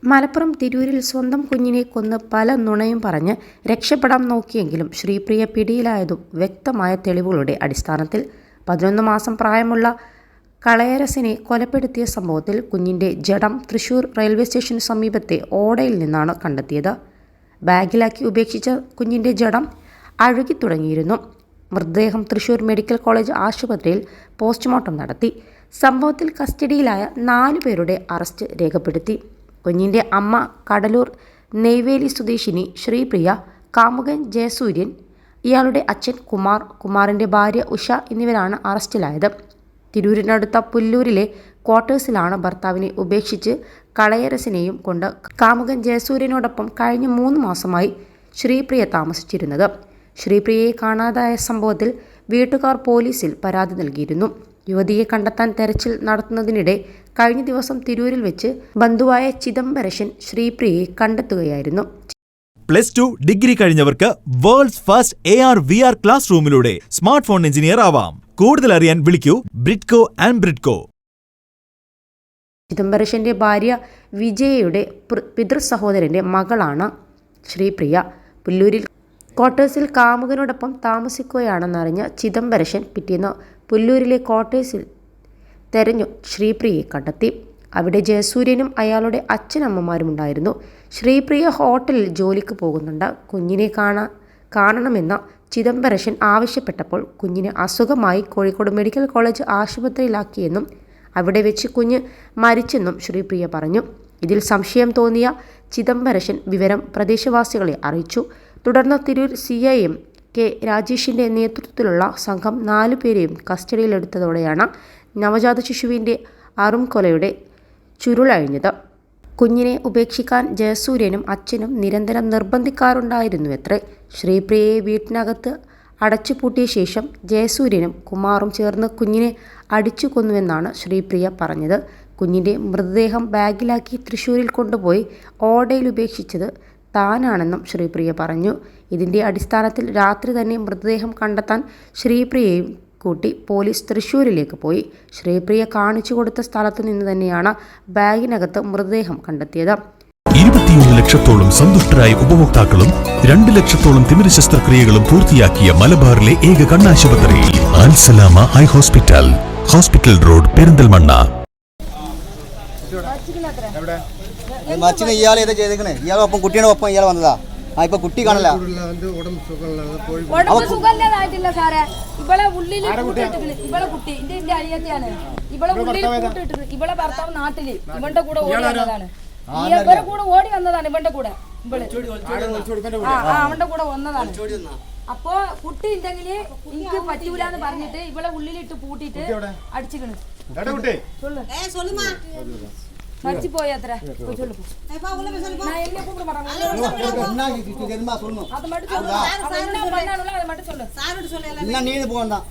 മലപ്പുറം തിരൂരിൽ സ്വന്തം കുഞ്ഞിനെ കൊന്ന് പല നുണയും പറഞ്ഞ് രക്ഷപ്പെടാൻ നോക്കിയെങ്കിലും ശ്രീപ്രിയ പിടിയിലായതും വ്യക്തമായ തെളിവുകളുടെ അടിസ്ഥാനത്തിൽ 11 മാസം പ്രായമുള്ള കളയരസിനെ കൊലപ്പെടുത്തിയ സംഭവത്തിൽ കുഞ്ഞിൻ്റെ ജഡം തൃശൂർ റെയിൽവേ സ്റ്റേഷന് സമീപത്തെ ഓടയിൽ നിന്നാണ് കണ്ടെത്തിയത്. ബാഗിലാക്കി ഉപേക്ഷിച്ച കുഞ്ഞിൻ്റെ ജഡം അഴുകി തുടങ്ങിയിരുന്നു. മൃതദേഹം തൃശൂർ മെഡിക്കൽ കോളേജ് ആശുപത്രിയിൽ പോസ്റ്റ്മോർട്ടം നടത്തി. സംഭവത്തിൽ കസ്റ്റഡിയിലായ 4 പേരുടെ അറസ്റ്റ് രേഖപ്പെടുത്തി. കുഞ്ഞിൻ്റെ അമ്മ കടലൂർ നെയ്വേലി സ്വദേശിനി ശ്രീപ്രിയ, കാമുകൻ ജയസൂര്യൻ, ഇയാളുടെ അച്ഛൻ കുമാർ, കുമാറിൻ്റെ ഭാര്യ ഉഷ എന്നിവരാണ് അറസ്റ്റിലായത്. തിരൂരിനടുത്ത പുല്ലൂരിലെ ക്വാർട്ടേഴ്സിലാണ് ഭർത്താവിനെ ഉപേക്ഷിച്ച് കളയരസിനെയും കൊണ്ട് കാമുകൻ ജയസൂര്യനോടൊപ്പം കഴിഞ്ഞ 3 മാസമായി ശ്രീപ്രിയ താമസിച്ചിരുന്നത്. ശ്രീപ്രിയയെ കാണാതായ സംഭവത്തിൽ വീട്ടുകാർ പോലീസിൽ പരാതി നൽകിയിരുന്നു. യുവതിയെ കണ്ടെത്താൻ തെരച്ചിൽ നടത്തുന്നതിനിടെ കഴിഞ്ഞ ദിവസം തിരൂരിൽ വെച്ച് ബന്ധുവായ ചിദംബരശൻ ശ്രീപ്രിയയെ കണ്ടെത്തുകയായിരുന്നു. +2 ഡിഗ്രി കഴിഞ്ഞവർക്ക് വേൾഡ്സ് ഫസ്റ്റ് AR/VR ക്ലാസ് റൂമിലൂടെ സ്മാർട്ട് ഫോൺ എഞ്ചിനീയർ ആവാം. കൂടുതൽ അറിയാൻ വിളിക്കൂ ബ്രിഡ്കോ ആൻഡ് ബ്രിഡ്കോ. ചിദംബരശന്റെ ഭാര്യ വിജയയുടെ പിതൃ സഹോദരന്റെ മകളാണ് ശ്രീപ്രിയ. പുല്ലൂരിൽ ക്വാർട്ടേഴ്സിൽ കാമുകനോടൊപ്പം താമസിക്കുകയാണെന്നറിഞ്ഞ ചിദംബരശൻ പിറ്റേന്ന് പുല്ലൂരിലെ ക്വാർട്ടേഴ്സിൽ തെരഞ്ഞു ശ്രീപ്രിയയെ കണ്ടെത്തി. അവിടെ ജയസൂര്യനും അയാളുടെ അച്ഛനമ്മമാരും ഉണ്ടായിരുന്നു. ശ്രീപ്രിയ ഹോട്ടലിൽ ജോലിക്ക് പോകുന്നുണ്ട്. കുഞ്ഞിനെ കാണണമെന്ന് ചിദംബരശൻ ആവശ്യപ്പെട്ടപ്പോൾ കുഞ്ഞിന് അസുഖമായി കോഴിക്കോട് മെഡിക്കൽ കോളേജ് ആശുപത്രിയിലാക്കിയെന്നും അവിടെ വെച്ച് കുഞ്ഞ് മരിച്ചെന്നും ശ്രീപ്രിയ പറഞ്ഞു. ഇതിൽ സംശയം തോന്നിയ ചിദംബരശൻ വിവരം പ്രദേശവാസികളെ അറിയിച്ചു. തുടർന്ന് തിരൂർ CIM കെ രാജേഷിൻ്റെ നേതൃത്വത്തിലുള്ള സംഘം 4 പേരെയും കസ്റ്റഡിയിലെടുത്തതോടെയാണ് നവജാത ശിശുവിൻ്റെ അറുംകൊലയുടെ ചുരുളഴിഞ്ഞത്. കുഞ്ഞിനെ ഉപേക്ഷിക്കാൻ ജയസൂര്യനും അച്ഛനും നിരന്തരം നിർബന്ധിക്കാറുണ്ടായിരുന്നുവത്രേ. ശ്രീപ്രിയയെ വീട്ടിനകത്ത് അടച്ചുപൂട്ടിയ ശേഷം ജയസൂര്യനും കുമാറും ചേർന്ന് കുഞ്ഞിനെ അടിച്ചു കൊന്നുവെന്നാണ് ശ്രീപ്രിയ പറഞ്ഞത്. കുഞ്ഞിൻ്റെ മൃതദേഹം ബാഗിലാക്കി തൃശ്ശൂരിൽ കൊണ്ടുപോയി ഓടയിൽ ഉപേക്ഷിച്ചത് താനാണെന്നും ശ്രീപ്രിയ പറഞ്ഞു. ഇതിൻ്റെ അടിസ്ഥാനത്തിൽ രാത്രി തന്നെ മൃതദേഹം കണ്ടെത്താൻ ശ്രീപ്രിയയും കൂട്ടി പോലീസ് തൃശ്ശൂരിലേക്ക് പോയി. ശ്രീപ്രിയ കാണിച്ചു കൊടുത്ത സ്ഥലത്തു നിന്ന് തന്നെയാണ് ബാഗിനകത്ത് മൃതദേഹം കണ്ടെത്തിയത്. 21 ലക്ഷത്തോളം സന്തുഷ്ടരായ ഉപഭോക്താക്കളും 2 ലക്ഷത്തോളം തിമിര ശസ്ത്രക്രിയകളും പൂർത്തിയാക്കിയ മലബാറിലെ ഏക കണ്ണാശുപത്രി Alsalama high hospital, hospital road, Perinthalmanna. മച്ചിന് ഇയാൾ ഏതാ ചെയ്തേക്കണേ? ഇയാളൊപ്പം കുട്ടിയുടെ ഒപ്പം ഇയാൾ വന്നതാ. ഇപ്പൊ കുട്ടി കാണല. സുഖമില്ലാതായിട്ടില്ല സാറേ. ഇവളെ ഉള്ളിൽ ഇവളെ കുട്ടി എന്റെ അനിയത്തിയാണ്. ഇവളെ ഉള്ളിൽ കൂട്ടിട്ട് ഇവളെ ഭർത്താവ് നാട്ടില് ഇവന്റെ കൂടെ ഓടി വന്നതാണ്. ഇവരെ കൂടെ ഓടി വന്നതാണ് ഇവന്റെ കൂടെ. അവന്റെ കൂടെ വന്നതാണ്. അപ്പൊ കുട്ടി ഉണ്ടെങ്കില് എനിക്ക് പറ്റൂലെന്ന് പറഞ്ഞിട്ട് ഇവളെ ഉള്ളിലിട്ട് പൂട്ടിട്ട് അടിച്ചിക്കണ്. മരിച്ചു പോയത്ര நீ போகணும்